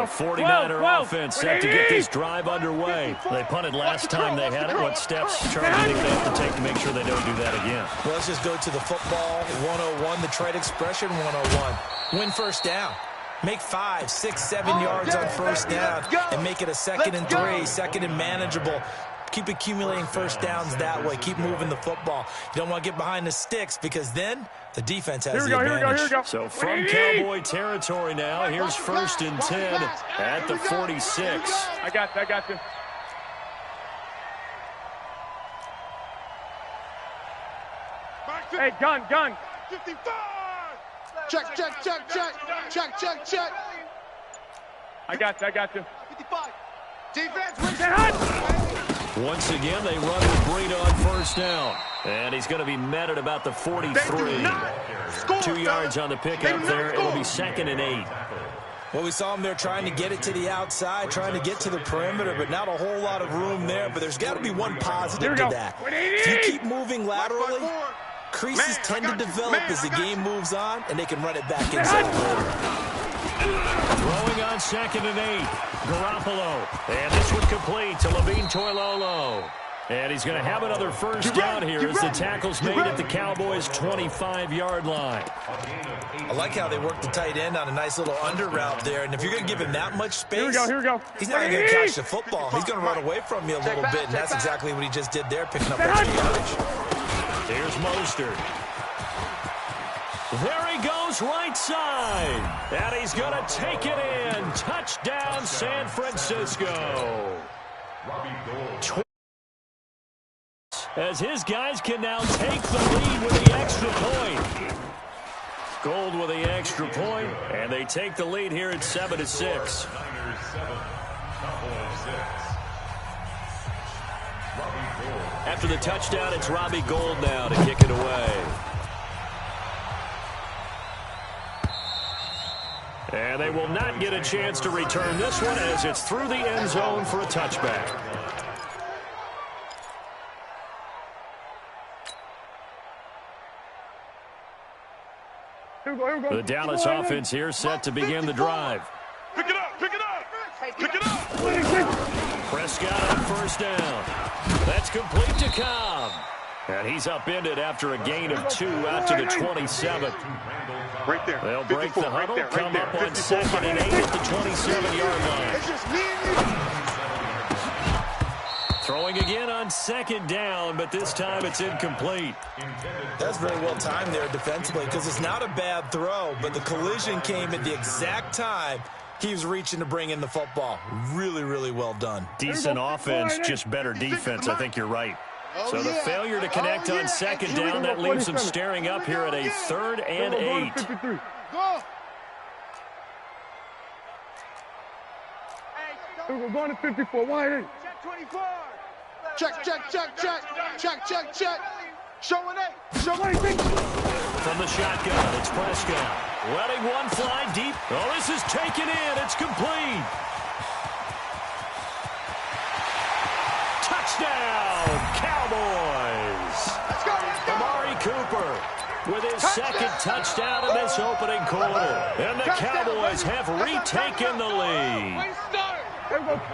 A 49er offense set to get this drive underway. They punted last time they had it. What steps, Charlie, do you think they have to take to make sure they don't do that again? Well, let's just go to the football 101, the trade expression 101. Win first down. Make 5, 6, 7 yards on first down and make it a 2nd and 3, 2nd and manageable. Keep accumulating first downs that way. Keep moving the football. You don't want to get behind the sticks because then the defense has the advantage. Here we go. So from Cowboy territory now, here's 1st and 10 at the 46. I got you. Hey, gun. 55. Check. I got you. 55. Defense. Once again, they run with Breida on first down. And he's going to be met at about the 43. 2 yards on the pickup there. It'll be 2nd and 8. Well, we saw him there trying to get it to the outside, trying to get to the perimeter, but not a whole lot of room there. But there's got to be one positive to that. If you keep moving laterally, creases tend to develop as the game moves on, and they can run it back inside later. Throwing on 2nd and 8. Garoppolo. And this one complete to Levine Toilolo. And he's going to have another first down here as the tackle's made at the Cowboys' 25-yard line. I like how they work the tight end on a nice little under route there. And if you're going to give him that much space, here we go. He's not going to catch the football. He's going to run away from you a little bit, and that's exactly what he just did there, picking up extra yardage. Here's Mostert. There he goes right side. And he's going to take it in. Touchdown, San Francisco. As his guys can now take the lead with the extra point. Gold with the extra point, and they take the lead here at 7-6. After the touchdown, it's Robbie Gould now to kick it away. And they will not get a chance to return this one as it's through the end zone for a touchback. The Dallas offense here set to begin the drive. Pick it up. Prescott on first down. That's complete to Cobb. And he's upended after a gain of 2 out to the 27. Right there. They'll break the huddle, come up on 2nd and 8 at the 27-yard line. It's just me and you. Throwing again on 2nd down, but this time it's incomplete. That's very well timed there defensively because it's not a bad throw, but the collision came at the exact time he was reaching to bring in the football. Really, really well done. Decent offense, just better defense. I think you're right. So the failure to connect on 2nd down, that leaves them staring up here at a 3rd and 8. We're going to 54. Wide in. Check 24. Check. Showing 8. From the shotgun, it's Prescott. Letting one fly deep. Oh, this is taken in. It's complete. Touchdown, Cowboys. Let's go. Amari Cooper with his 2nd touchdown in this opening quarter. And the Cowboys have retaken the lead.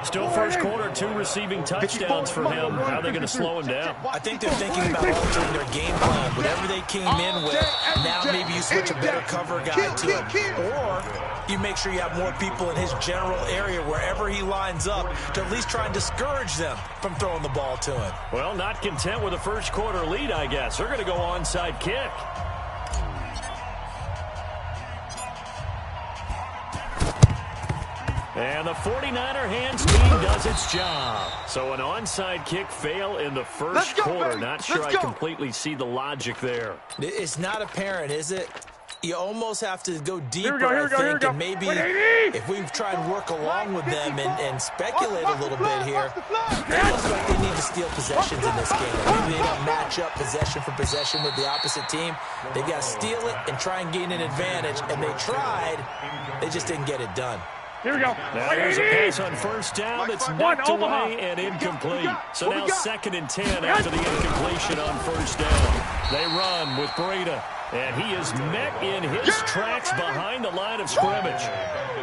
Still first quarter, 2 receiving touchdowns for him. How are they going to slow him down? I think they're thinking about altering their game plan. Whatever they came in with, now maybe you switch a better cover guy to him. Or you make sure you have more people in his general area wherever he lines up to at least try and discourage them from throwing the ball to him. Well, not content with a first quarter lead, I guess. They're going to go onside kick. And the 49er hands team does its job. So an onside kick fail in the first quarter. Not sure I completely see the logic there. It's not apparent, is it? You almost have to go deeper, I think, and maybe if we try and work along with them and speculate a little bit here, it looks like they need to steal possessions in this game. Maybe they don't match up possession for possession with the opposite team. They've got to steal it and try and gain an advantage, and they tried. They just didn't get it done. Here we go. Now here's a pass on first down that's knocked away and incomplete. So now 2nd and 10 after the incompletion on first down. They run with Breida, and he is met in his tracks behind the line of scrimmage.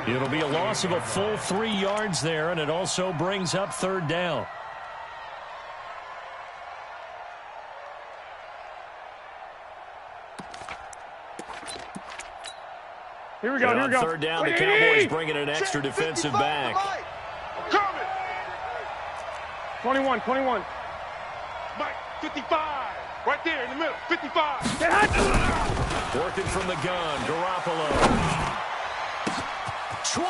It'll be a loss of a full 3 yards there, and it also brings up 3rd down. Here we go, here we go. 3rd down, the Cowboys bringing an extra defensive back. 21, 21. Mike, 55. Right there in the middle, 55. Working from the gun, Garoppolo. 20.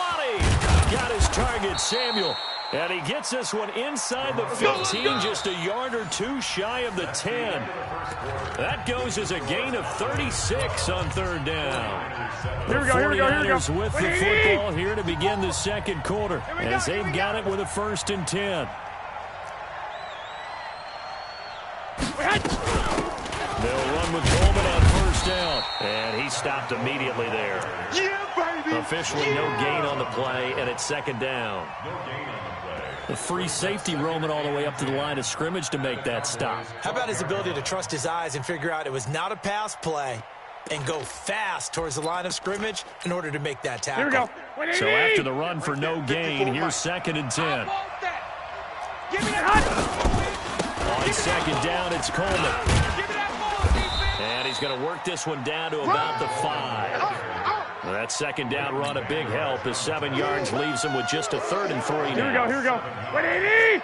Got his target, Samuel. And he gets this one inside the 15, just a yard or 2 shy of the 10. That goes as a gain of 36 on 3rd down. Here we go, here we go, here we go. 49ers with the football here to begin the 2nd quarter, as they've got it with a 1st and 10. They'll run with Coleman on 1st down. And he stopped immediately there. Yeah, baby. Officially no gain on the play, and it's 2nd down. The free safety roaming all the way up to the line of scrimmage to make that stop. How about his ability to trust his eyes and figure out it was not a pass play and go fast towards the line of scrimmage in order to make that tackle. Here we go. So after the run for no gain, here's 2nd and 10. Give me that hot. On 2nd down, it's Coleman. And he's going to work this one down to about the 5. That 2nd down run, a big help, as 7 yards leaves him with just a 3rd and 3 now. Here we go, here we go. 180!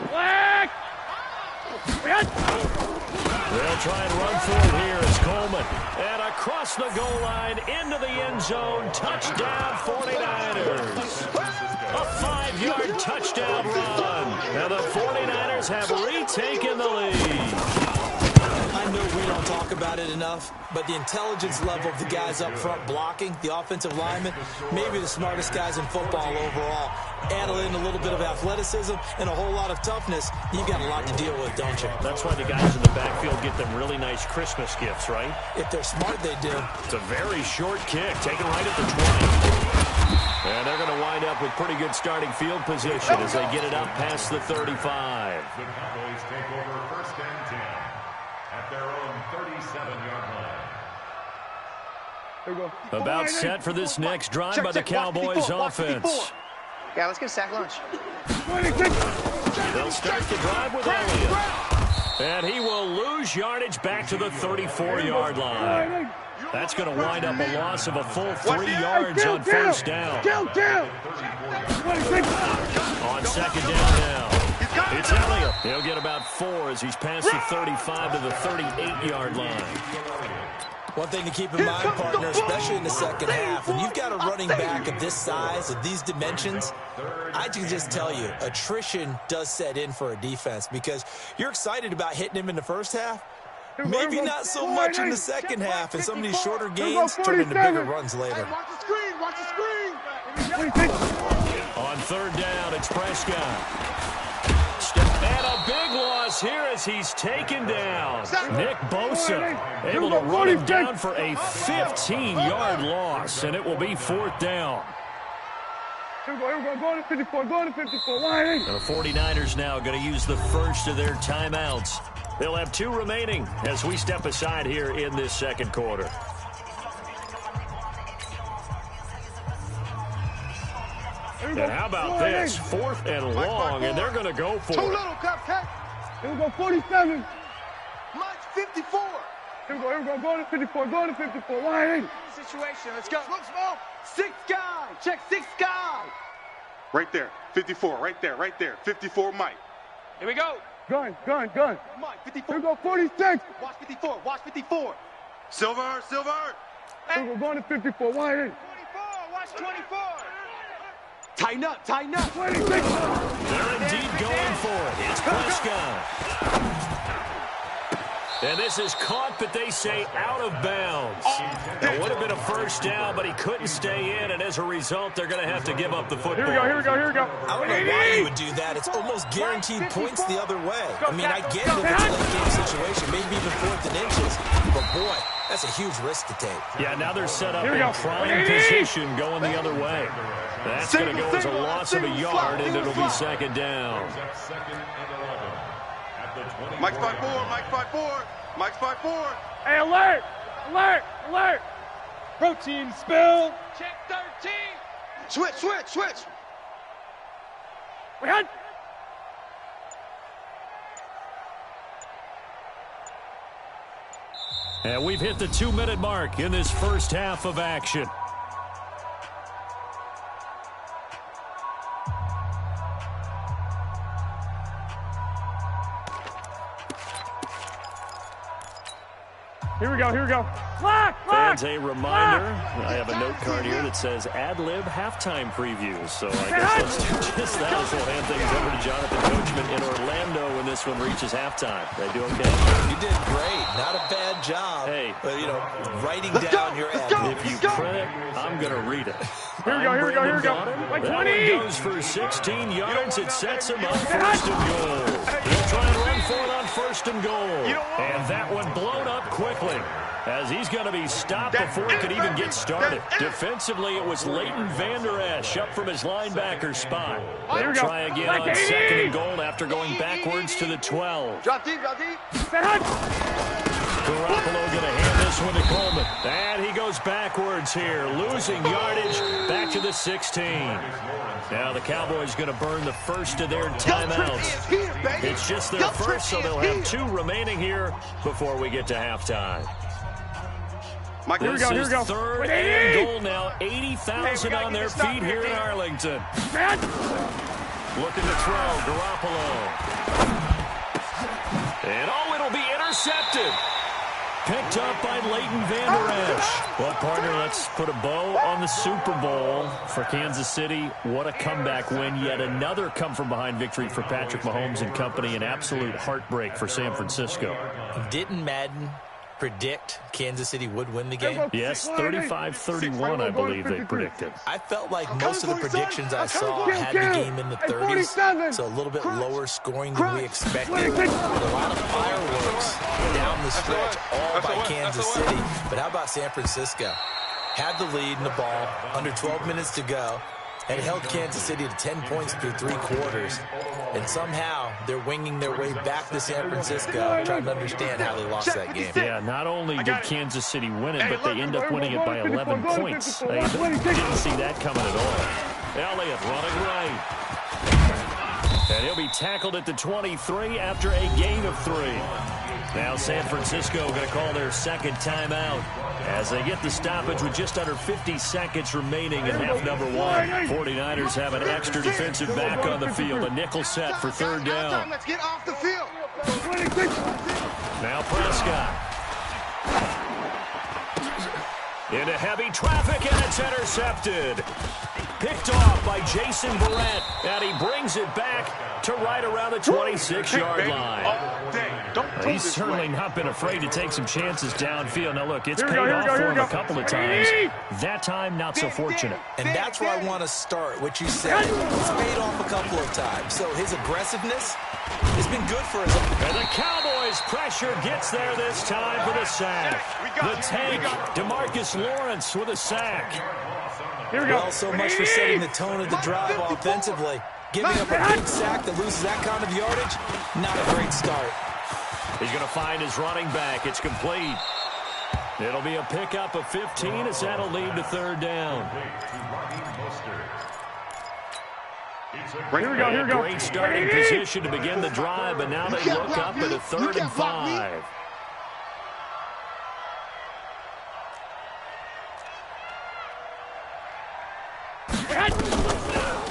Black! They'll try and run for it here as Coleman. And across the goal line, into the end zone, touchdown 49ers. A 5-yard touchdown run. And the 49ers have retaken the lead. I know we don't talk about it enough, but the intelligence level of the guys up front blocking, the offensive linemen, maybe the smartest guys in football overall. Add in a little bit of athleticism and a whole lot of toughness, you've got a lot to deal with, don't you? That's why the guys in the backfield get them really nice Christmas gifts, right? If they're smart, they do. It's a very short kick, taken right at the 20. And they're going to wind up with pretty good starting field position as they get it up past the 35. The Cowboys take over 1st and 10 at their own 37-yard line. Here we go. About set for this next drive by the Cowboys offense. Yeah, let's get a sack lunch. 26. They'll start the drive with Elliott. And he will lose yardage back to the 34-yard line. That's going to wind up a loss of a full 3 yards on 1st down. Kill. 26. On 2nd down now, it's Elliott. He'll get about 4 as he's past the 35 to the 38-yard line. One thing to keep in mind, partner, especially in the 2nd half, when you've got a running back of this size, of these dimensions, I can just tell you, attrition does set in for a defense because you're excited about hitting him in the 1st half. Maybe not so much in the 2nd half, and some of these shorter gains turn into bigger runs later. Hey, watch the screen, watch the screen. 26. On 3rd down, it's Prescott. And a big loss here as he's taken down. Nick Bosa able to run him down for a 15-yard loss, and it will be 4th down. Here we go, go to 54, go to 54. And the 49ers now going to use the first of their timeouts. They'll have 2 remaining as we step aside here in this 2nd quarter. And how about this? 4th and long, and they're going to go for Too it. little, Cupcake. Here we go, 47. Mike, 54. Here we go, go to 54, go to 54. 180. Situation, let's go. Look, small. 6 guy. Check 6 guy. Right there, 54, right there, 54, Mike. Here we go. Gun. Mike, Here 54. we go, 46. Watch 54, watch 54. Silver. Here we go, going to 54. 180. 24, watch 24. Tighten up, tighten up. 26. They're indeed going for it. It's Prescott. And this is caught, but they say out of bounds. It would have been a 1st down, but he couldn't stay in, and as a result, they're going to have to give up the football. Here we go. I don't know why you would do that. It's almost guaranteed points the other way. I mean, I get it if it's a late-game situation, maybe even 4th and inches. But, boy, that's a huge risk to take. Yeah, now they're set up in prime position going the other way. That's going to go as a loss of a yard, and it'll be 2nd down. Mike's 5-4. Hey, alert. Alert! Alert! Protein spill. Check 13. Switch. We had. And we've hit the 2-minute mark in this first half of action. Here we go. Lock! Fans, a reminder, I have a note card here that says ad-lib halftime previews. So I guess let's do just that as we'll hand things over to Jonathan Coachman in Orlando when this one reaches halftime. They do okay? You did great. Not a bad job. Hey. But, writing down your ad. If you print it, I'm going to read it. Here we go. Like 20. That one goes for 16 yards. It sets him up first and goal. He'll try and run for it on first and goal. And that one blown up quickly, as he's going to be stopped before he could even get started. Defensively, it was Leighton Vander Esch up from his linebacker spot. They'll try again on second and goal after going backwards to the 12. Drop deep. Garoppolo going to hand this one to Coleman. And he goes backwards here, losing yardage back to the 16. Now the Cowboys going to burn the first of their timeouts. It's just their first, so they'll have 2 remaining here before we get to halftime. This is third and goal now. 80,000 on their feet here in Arlington. Looking to throw, Garoppolo. And it'll be intercepted. Picked up by Leighton Vander Esch. Well, partner, let's put a bow on the Super Bowl for Kansas City. What a comeback win. Yet another come-from-behind victory for Patrick Mahomes and company. An absolute heartbreak for San Francisco. Didn't Madden predict Kansas City would win the game? Yes, 35-31, I believe they predicted. I felt like most of the predictions I saw had the game in the 30s, so a little bit lower scoring than we expected. But a lot of fireworks down the stretch, all by Kansas City. But how about San Francisco? Had the lead in the ball, under 12 minutes to go, and held Kansas City to 10 points through 3 quarters. And somehow they're winging their way back to San Francisco, trying to understand how they lost that game. Yeah, not only did Kansas City win it, but they end up winning it by 11 points. They didn't see that coming at all. Elliott running right. And he'll be tackled at the 23 after a gain of 3. Now San Francisco going to call their second timeout as they get the stoppage with just under 50 seconds remaining in half number 1. 49ers have an extra defensive back on the field. A nickel set for third down. Let's get off the field. Now Prescott. Into heavy traffic, and it's intercepted. Picked off by Jason Barrett, and he brings it back to right around the 26-yard line. He's certainly not been afraid to take some chances downfield. Now, look, it's paid off for him a couple of times. That time, not so fortunate. And that's where I want to start, what you said. It's paid off a couple of times. So his aggressiveness has been good for his own. And the Cowboys' pressure gets there this time for the sack. The tank, DeMarcus Lawrence with a sack. Here we go. Well, so much for setting the tone of the drive offensively. Giving up a big sack that loses that kind of yardage, not a great start. He's going to find his running back. It's complete. It'll be a pickup of 15 as that'll lead to third down. Here we go. Great starting position to begin the drive, but now they look up at a 3rd and 5.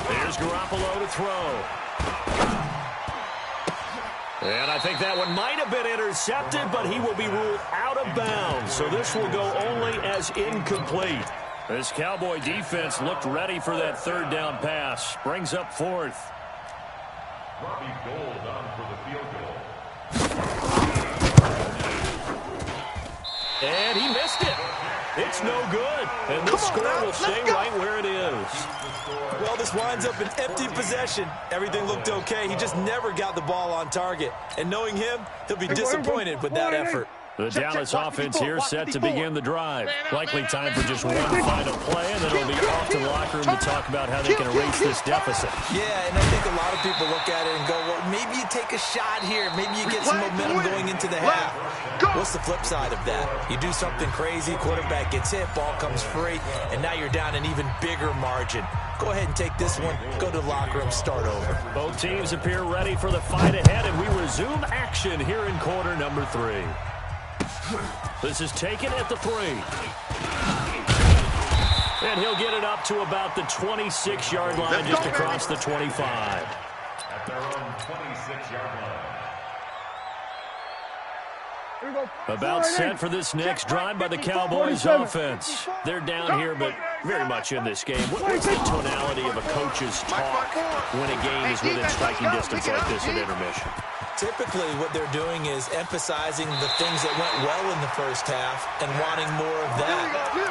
Here's Garoppolo to throw. And I think that one might have been intercepted, but he will be ruled out of bounds. So this will go only as incomplete. This Cowboy defense looked ready for that 3rd down pass. Brings up 4th. Robbie Gould on for the field goal. And he missed it. It's no good. And this score will stay right where it is. Well, this winds up an empty possession. Everything looked okay. He just never got the ball on target. And knowing him, he'll be disappointed with that effort. The Dallas offense here set to begin the drive. Likely time for just one final play, and then it'll be off to the locker room to talk about how they can erase this deficit. Yeah, and I think a lot of people look at it and go, well, maybe you take a shot here. Maybe you get some momentum going into the half. What's the flip side of that? You do something crazy, quarterback gets hit, ball comes free, and now you're down an even bigger margin. Go ahead and take this one, go to the locker room, start over. Both teams appear ready for the fight ahead, and we resume action here in quarter number 3. This is taken at the 3. And he'll get it up to about the 26-yard line, just across the 25. At their own 26-yard line. About set for this next drive by the Cowboys offense. They're down here, but very much in this game. What's the tonality of a coach's talk when a game is within striking distance like this at intermission? Typically, what they're doing is emphasizing the things that went well in the first half and wanting more of that.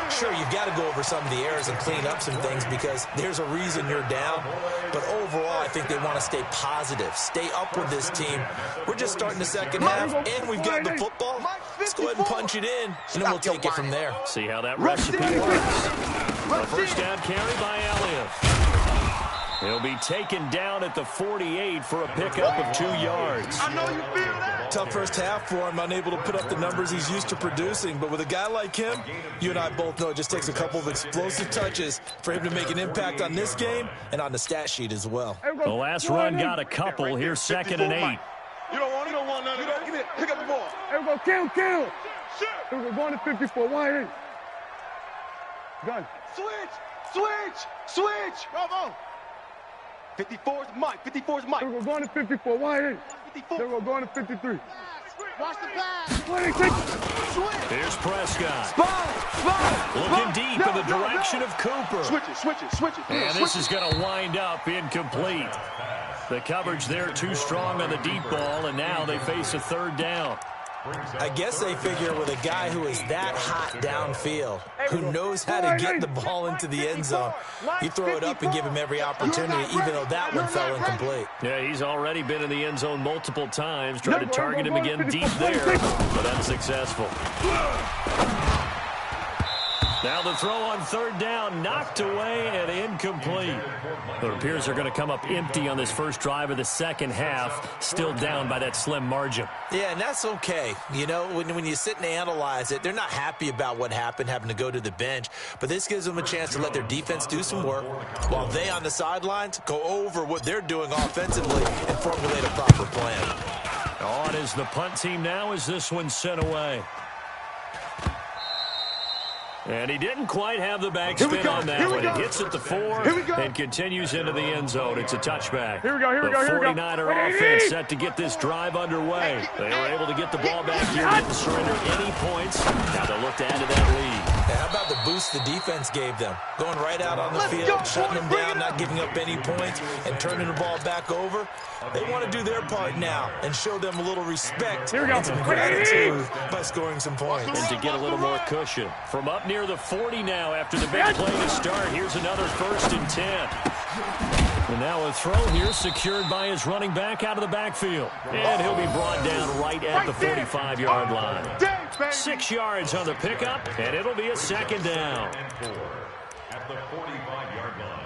Sure, you've got to go over some of the errors and clean up some things because there's a reason you're down. But overall, I think they want to stay positive, stay up with this team. We're just starting the second half, and we've got the football. Let's go ahead and punch it in, and then we'll take it from there. See how that recipe works. A first down carry by Elliott. He'll be taken down at the 48 for a pickup of 2 yards. I know you feel that. Tough first half for him, unable to put up the numbers he's used to producing. But with a guy like him, you and I both know it just takes a couple of explosive touches for him to make an impact on this game and on the stat sheet as well. The last run got a couple. Here's 2nd and 8. You don't want none of that. Give it. Pick up the ball. Here we go, kill. Here we go, going to 54. Wide eight. Gun. Switch. Come on. 54's Mike. 54's Mike. Here we go, going to 54. Wide eight. 54. Here we go, going to 53. Watch the pass. Here's Prescott. Spot. Looking deep in the direction of Cooper. Switch it. And this is going to wind up incomplete. The coverage there too strong on the deep ball, and now they face a 3rd down. I guess they figure with a guy who is that hot downfield, who knows how to get the ball into the end zone, you throw it up and give him every opportunity, even though that one fell incomplete. Yeah, he's already been in the end zone multiple times, tried to target him again deep there, but unsuccessful. Now the throw on 3rd down, knocked away and incomplete. It appears they're going to come up empty on this first drive of the second half, still down by that slim margin. Yeah, and that's okay. You know, when you sit and analyze it, they're not happy about what happened, having to go to the bench. But this gives them a chance to let their defense do some work while they on the sidelines go over what they're doing offensively and formulate a proper plan. On is the punt team now as this one's sent away. And he didn't quite have the backspin on that one. It hits at the 4 and continues into the end zone. It's a touchback. Here we go. The 49er offense set to get this drive underway. They were able to get the ball back here, didn't surrender any points. Now they'll look to add to that lead. Yeah, how about the boost the defense gave them? Going right out on the field, shutting them down, not giving up any points, and turning the ball back over. They want to do their part now and show them a little respect and some gratitude by scoring some points. And to get a little more cushion. From up near the 40 now after the big play to start. Here's another 1st and 10. And now a throw here secured by his running back out of the backfield. And he'll be brought down right at the 45-yard line. 6 yards on the pickup, and it'll be a 2nd down. At the 45-yard line.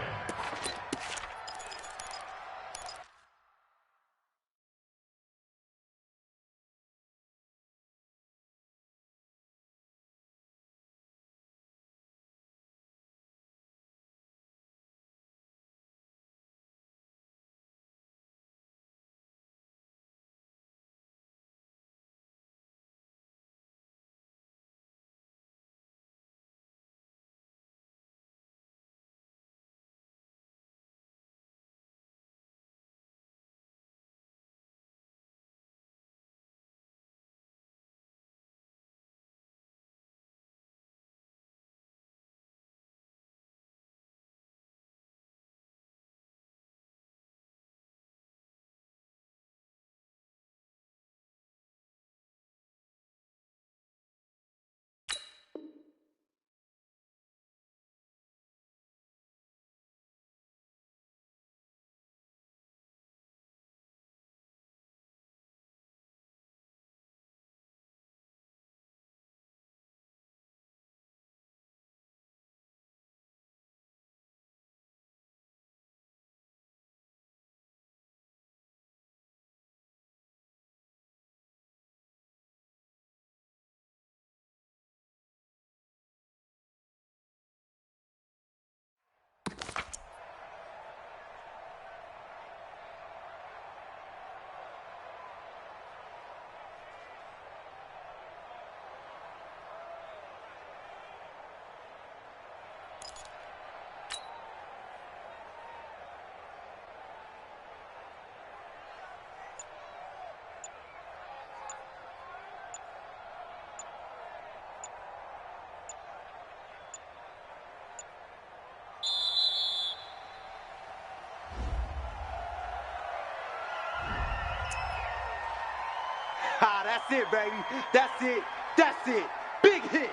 That's it, baby. That's it. That's it. Big hit.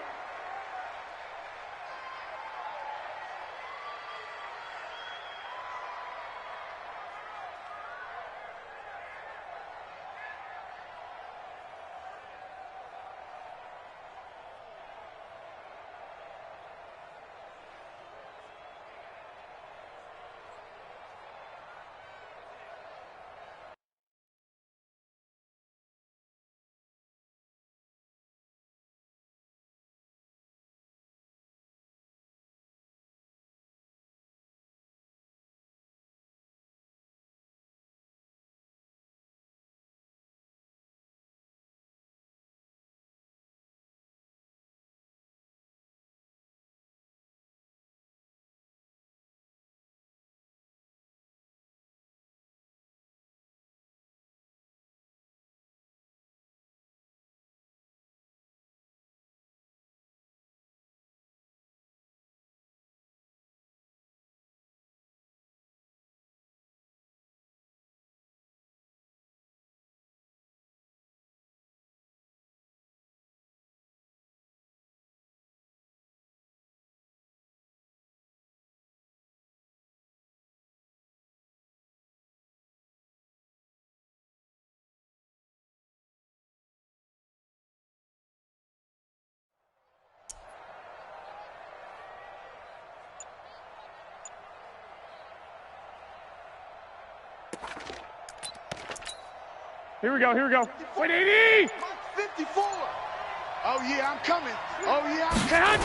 Here we go, here we go. Wait, 80! 54. Oh, yeah, I'm coming. Oh, yeah, I'm coming.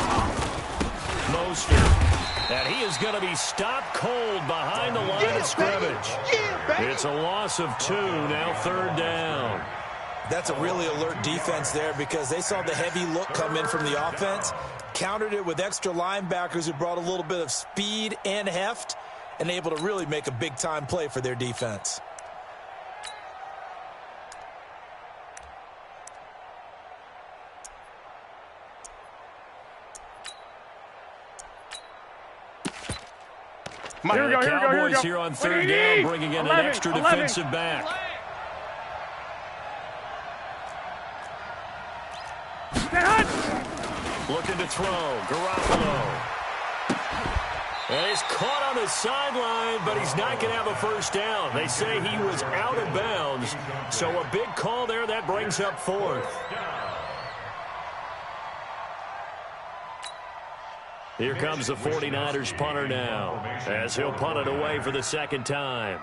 Mostert. And he is going to be stopped cold behind the line of scrimmage. It's a loss of 2, now 3rd down. That's a really alert defense there because they saw the heavy look come in from the offense, countered it with extra linebackers who brought a little bit of speed and heft, and able to really make a big-time play for their defense. Here we go, Cowboys here on 3rd down, bringing in an extra defensive back. Looking to throw, Garoppolo. And he's caught on the sideline, but he's not going to have a first down. They say he was out of bounds, so a big call there. That brings up 4th. Here comes the 49ers punter now, as he'll punt it away for the 2nd time.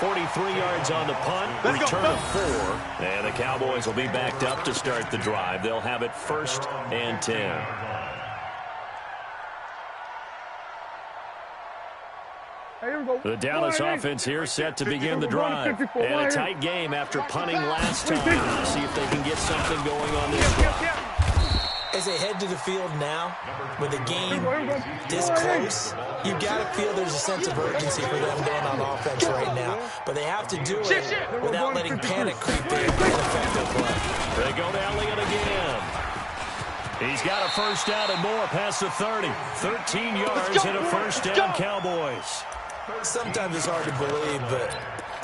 .43 yards on the punt, return of 4, and the Cowboys will be backed up to start the drive. They'll have it 1st and 10. The Dallas offense here set to begin the drive. And a tight game after punting last time. See if they can get something going on this one. As they head to the field now, with the game this close, you got to feel there's a sense of urgency for them going on offense right now. But they have to do it without letting panic creep in and affect their play. They go to Elliott again. He's got a first down and more past the 30. 13 yards and a first down, Cowboys. Sometimes it's hard to believe, but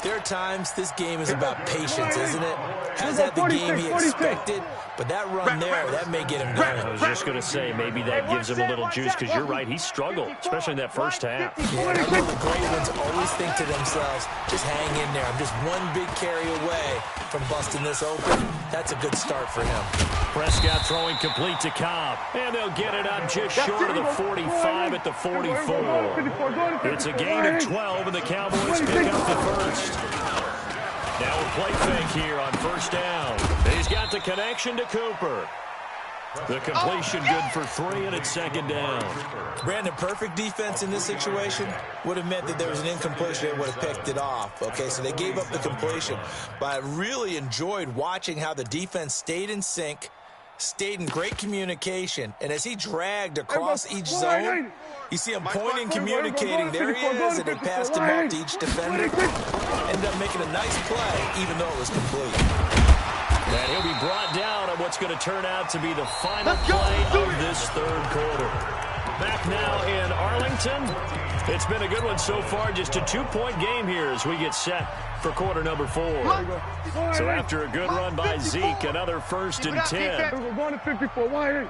there are times this game is about patience, isn't it? Hasn't had the game he expected, but that run there, that may get him going. I was just going to say, maybe that gives him a little juice, because you're right, he struggled, especially in that first half. Yeah, I know the great ones always think to themselves, just hang in there. I'm just one big carry away from busting this open. That's a good start for him. Prescott throwing complete to Cobb, and they'll get it up just short of the 45 at the 44. It's a gain of 12, and the Cowboys pick up the first. Now a play fake here on first down. He's got the connection to Cooper. The completion good for 3, and it's 2nd down. Brandon, perfect defense in this situation would have meant that there was an incompletion. They would have picked it off. Okay, so they gave up the completion. But I really enjoyed watching how the defense stayed in sync, stayed in great communication, and as he dragged across each zone, you see him pointing, communicating. There he is, and he passed him out to each defender. Ended up making a nice play, even though it was complete. And he'll be brought down on what's going to turn out to be the final play of this third quarter. Back now in Arlington. It's been a good one so far. Just a 2-point game here as we get set for quarter number 4. So after a good run by Zeke, another 1st and 10. We're going to 54.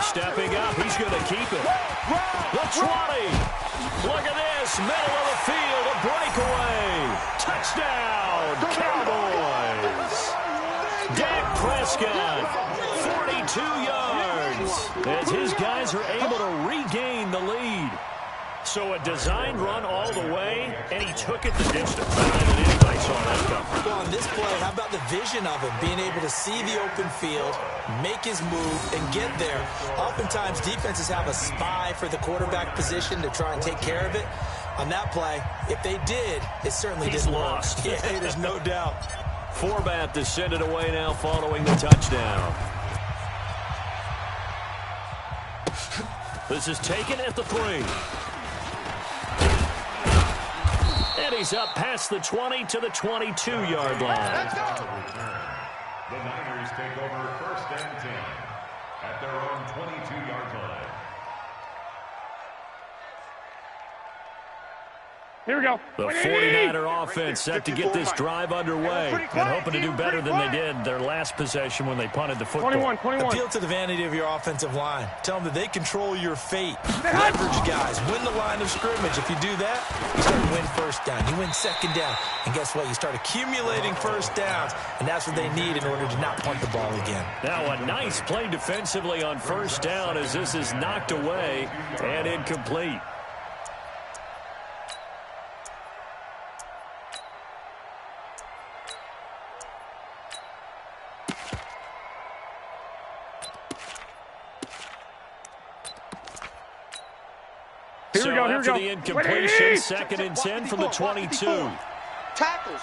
Stepping up, he's going to keep it. The 20. Look at this, middle of the field, a breakaway. Touchdown, Cowboys. Dak Prescott, 42 yards. As his guys are able to regain the lead. So a designed run all the way, and he took it the distance. Better than anybody saw that come. Well, on this play, how about the vision of him, being able to see the open field, make his move, and get there. Oftentimes, defenses have a spy for the quarterback position to try and take care of it. On that play, if they did, it certainly didn't work. Yeah, there's no doubt. Forbath to send it away now following the touchdown. This is taken at the 3. And he's up past the 20 to the 22-yard line. The Niners take over 1st and 10 at their own 22-yard line. Here we go. The 49er offense set to get this drive underway and hoping to do better than they did their last possession when they punted the football. 21. Appeal to the vanity of your offensive line. Tell them that they control your fate. Leverage guys. Win the line of scrimmage. If you do that, you start to win 1st down. You win 2nd down. And guess what? You start accumulating 1st downs. And that's what they need in order to not punt the ball again. Now a nice play defensively on 1st down as this is knocked away and incomplete. So after the incompletion, 2nd and 10 from the 22. Tackles.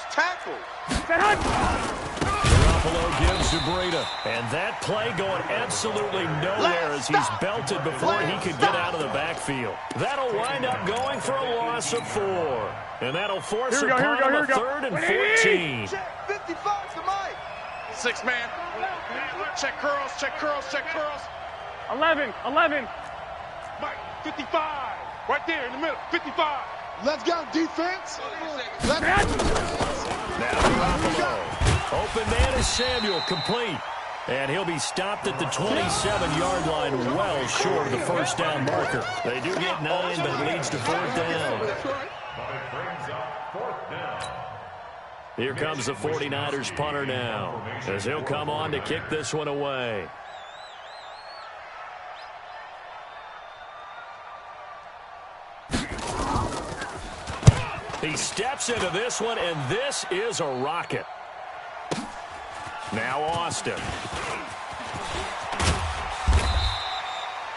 Garoppolo gives to Breida. And that play going absolutely nowhere as he's belted before he could get out of the backfield. That'll wind up going for a loss of 4. And that'll force a punt on a 3rd and 14. 55 to Mike. 6 man. Check curls. 11. Mike, 55. Right there in the middle, 55. Let's go, defense. Now Garoppolo. Open man is Samuel, complete. And he'll be stopped at the 27-yard line, well short of the 1st down marker. They do get 9, but it leads to 4th down. But it brings up 4th down. Here comes the 49ers punter now, as he'll come on to kick this one away. He steps into this one, and this is a rocket. Now Austin.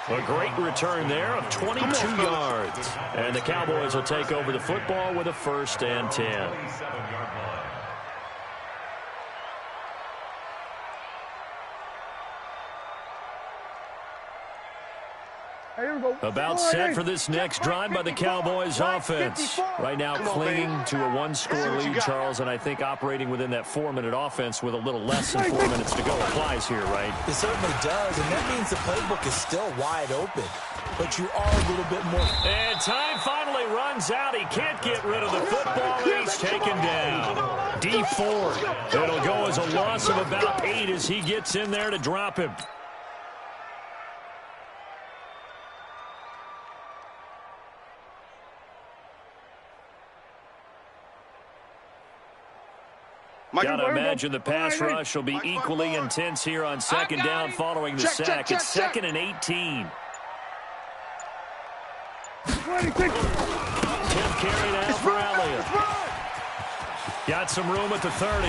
A great return there of 22 yards. And the Cowboys will take over the football with a 1st and 10. 27-yard line. About set for this next drive by the Cowboys offense. Right now clinging to a 1-score lead, Charles, and I think operating within that 4-minute offense with a little less than 4 minutes to go applies here, right? It certainly does, and that means the playbook is still wide open. But you are a little bit more. And time finally runs out. He can't get rid of the football, and he's taken down. D Ford. It'll go as a loss of about 8 as he gets in there to drop him. Gotta imagine the pass rush will be equally intense here on 2nd down following the sack. It's 2nd and 18. Tim carried out for Elliott. Got some room at the 30.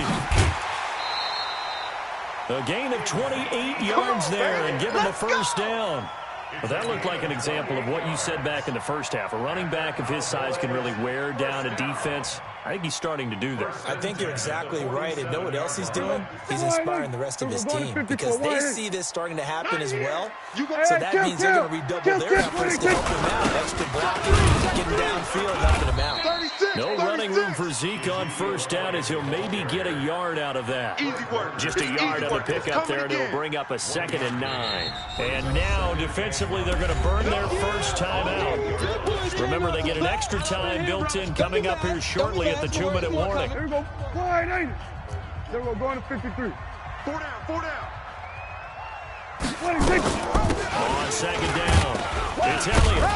A gain of 28 yards there and give him a 1st down. Well, that looked like an example of what you said back in the 1st half. A running back of his size can really wear down a defense. I think he's starting to do that. I think you're exactly right. And know what else he's doing? He's inspiring the rest of his team because they see this starting to happen as well. So that means they're going to redouble their efforts to help him out. Extra blocking, getting downfield, helping him out. No running room for Zeke on first down as he'll maybe get a yard out of that. Easy work. Just a yard on the pickup there, and it'll bring up a 2nd and 9. And now, defensively, they're going to burn their first time out. Remember, they get an extra time built in coming up here shortly at the 2-minute warning. Here we go. Wide, ain't it? There we go, going to 53. 4 down, 4 down. 26. On 2nd down, it's Elliott.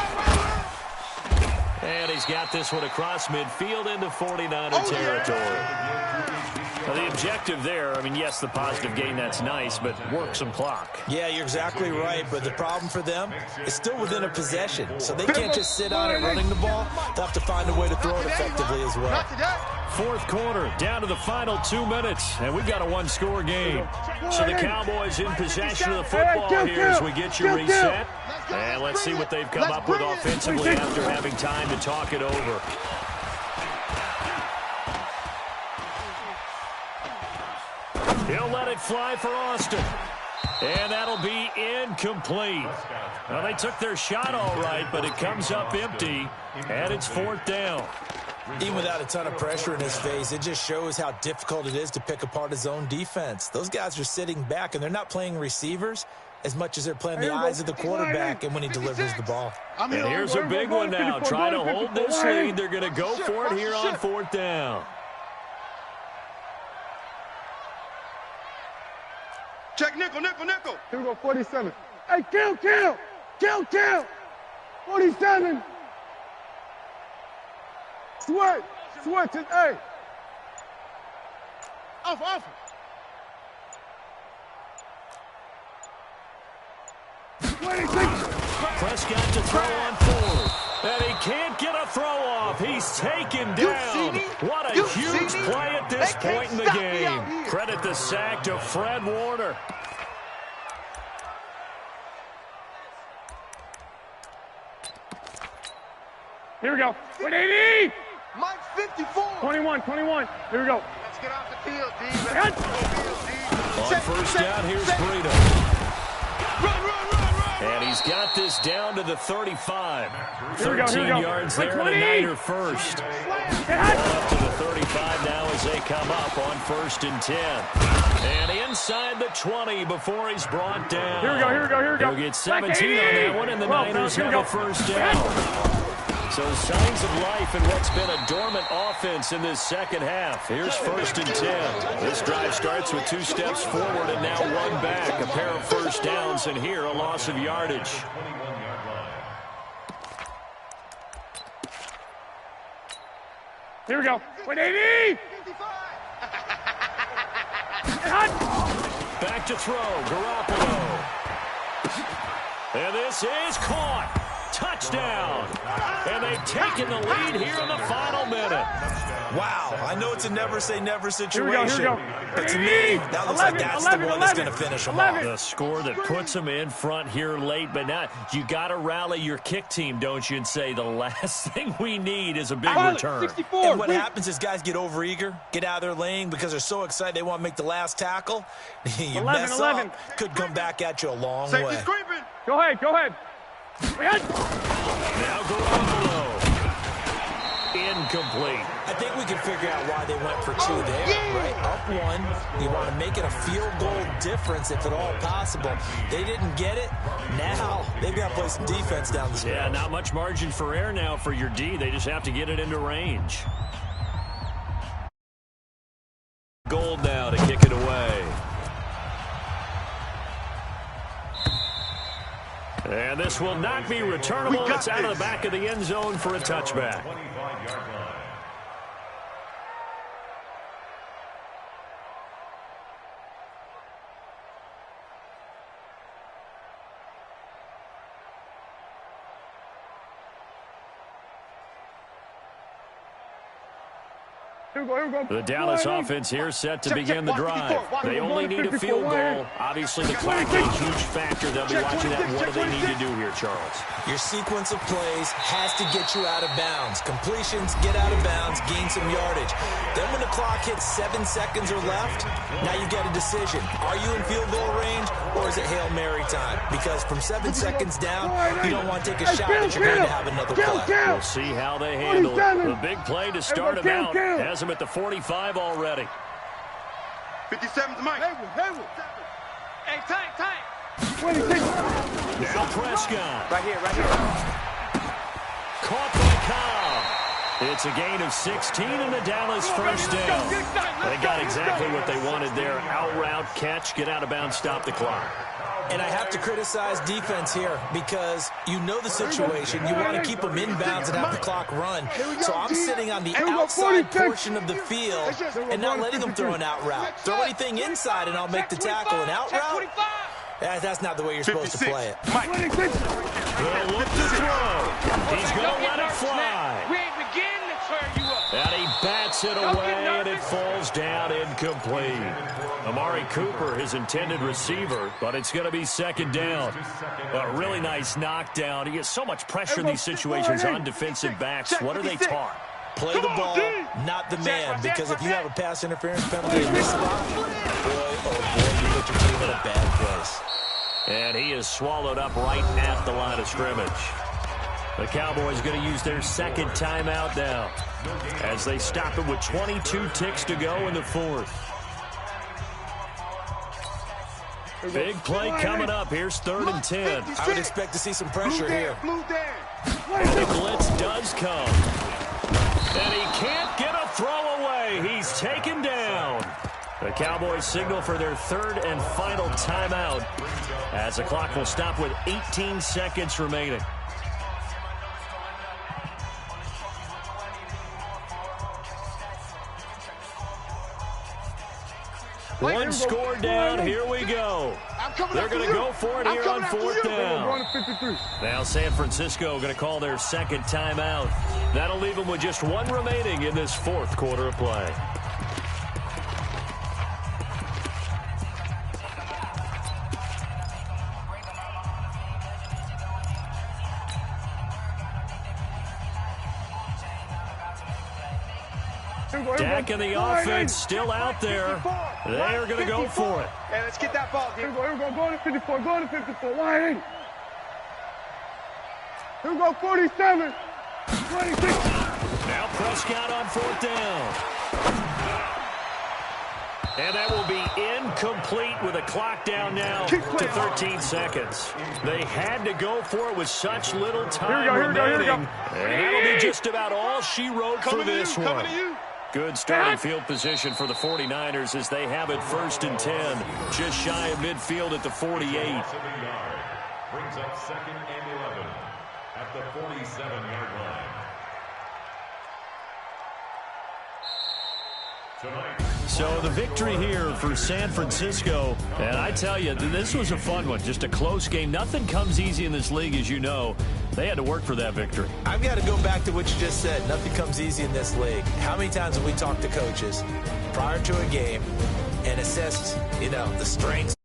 And he's got this one across midfield into 49er territory. Well, the objective there, I mean, yes, the positive gain, that's nice, but work some clock. Yeah, you're exactly right, but the problem for them is still within a possession, so they can't just sit on it running the ball. They'll have to find a way to throw it effectively as well. 4th quarter, down to the final 2 minutes, and we've got a 1-score game. So the Cowboys in possession of the football here as we get you reset. And let's see what they've come up with offensively after having time to talk it over. He'll let it fly for Austin. And that'll be incomplete. Well, they took their shot all right, but it comes up empty, and it's 4th down. Even without a ton of pressure in his face, it just shows how difficult it is to pick apart his own defense. Those guys are sitting back, and they're not playing receivers as much as they're playing the eyes of the quarterback and when he delivers the ball. And here's a big one now. Trying to hold this lead. They're going to go for it here on 4th down. Check nickel, nickel, nickel. Here we go, 47. Hey, kill. 47. Switch it, hey. Off. Prescott to throw on 4th. And he can't get a throw off. He's taken down. What a huge play at this point in the game. Credit the sack to Fred Warner. Here we go. 180. Mike 54. 21. Here we go. Let's get off the field, D. On first down, here's Breida. Run. And he's got this down to the 35. Here we go. 13 yards there and a Niner first. Up to the 35 now as they come up on 1st and 10. And inside the 20 before he's brought down. Here we go. He'll get 17 on that one, and the Niners have a first down. So signs of life in what's been a dormant offense in this second half. Here's 1st and 10. This drive starts with 2 steps forward and now 1 back. A pair of first downs, and here a loss of yardage. Here we go. 180. Back to throw, Garoppolo. And this is caught. Touchdown. And they've taken the lead here in the final minute. Wow, I know it's a never-say-never situation, here we go. but to me, that looks like that's the one that's going to finish them off. The score that puts them in front here late, but now you got to rally your kick team, don't you, and say the last thing we need is a big return. 64. And what happens is guys get overeager, get out of their lane because they're so excited they want to make the last tackle. You 11, mess 11. up, could come back at you a long way. Safety's creeping. Go ahead. Now Garoppolo. Incomplete. I think we can figure out why they went for 2 there, right? Up 1. You want to make it a field goal difference if at all possible. They didn't get it. Now they've got to play some defense down the stretch. Yeah, not much margin for error now for your D. They just have to get it into range. Gold now to kick it away. And this will not be returnable. It's out of the back of the end zone for a touchback. The Dallas offense here set to begin the drive. They only need a field goal. Obviously, the clock is a huge factor. They'll be watching that. What do they need to do here, Charles? Your sequence of plays has to get you out of bounds. Completions, get out of bounds, gain some yardage. Then when the clock hits 7 seconds or left, now you get a decision. Are you in field goal range, or is it Hail Mary time? Because from 7 seconds down, you don't want to take a shot that you're going to have another play. We'll see how they handle it. The big play to start him out has him at the 45 already. 57's Mike. Hey, tight. Now Prescott. Right here. Caught by Cobb. It's a gain of 16 and a Dallas first down. They got exactly what they wanted there. Out route, catch, get out of bounds, stop the clock. And I have to criticize defense here because you know the situation. You want to keep them inbounds and have the clock run. So I'm sitting on the outside portion of the field and not letting them throw an out route. Throw anything inside and I'll make the tackle. An out route? That's not the way you're supposed to play it. They'll look to throw. He's going to let it fly. We ain't beginning to turn you up. And he bats it away, and it falls down incomplete. Amari Cooper, his intended receiver, but it's going to be second down. A really nice knockdown. He gets so much pressure in these situations on defensive backs. What are they taught? Play the ball, not the man, because if you have a pass interference penalty in this spot, boy, oh boy, you put your team in a bad place. And he is swallowed up right at the line of scrimmage. The Cowboys going to use their second timeout now as they stop it with 22 ticks to go in the fourth. Big play coming up. Here's 3rd and 10. I would expect to see some pressure here. And the blitz does come. And he can't get a throw away. He's taken down. The Cowboys signal for their 3rd and final timeout as the clock will stop with 18 seconds remaining. One score down. Here we go. They're going to go for it here on 4th down. Now San Francisco going to call their second timeout. That'll leave them with just 1 remaining in this 4th quarter of play. Dak and the offense still out there. They are going to go for it. Hey, let's get that ball, dude. Here we go. Go to 54. Go to 54. Wide in. Here we go. 47. 26. Now Prescott on 4th down. And that will be incomplete with a clock down now to 13 seconds. They had to go for it with such little time remaining. And that'll be just about all she wrote for this one. Good starting field position for the 49ers as they have it 1st and 10. Just shy of midfield at the 48. Brings up 2nd and 11 at the 47-yard line. So the victory here for San Francisco, and I tell you, this was a fun one, just a close game. Nothing comes easy in this league, as you know. They had to work for that victory. I've got to go back to what you just said. Nothing comes easy in this league. How many times have we talked to coaches prior to a game and assessed, the strengths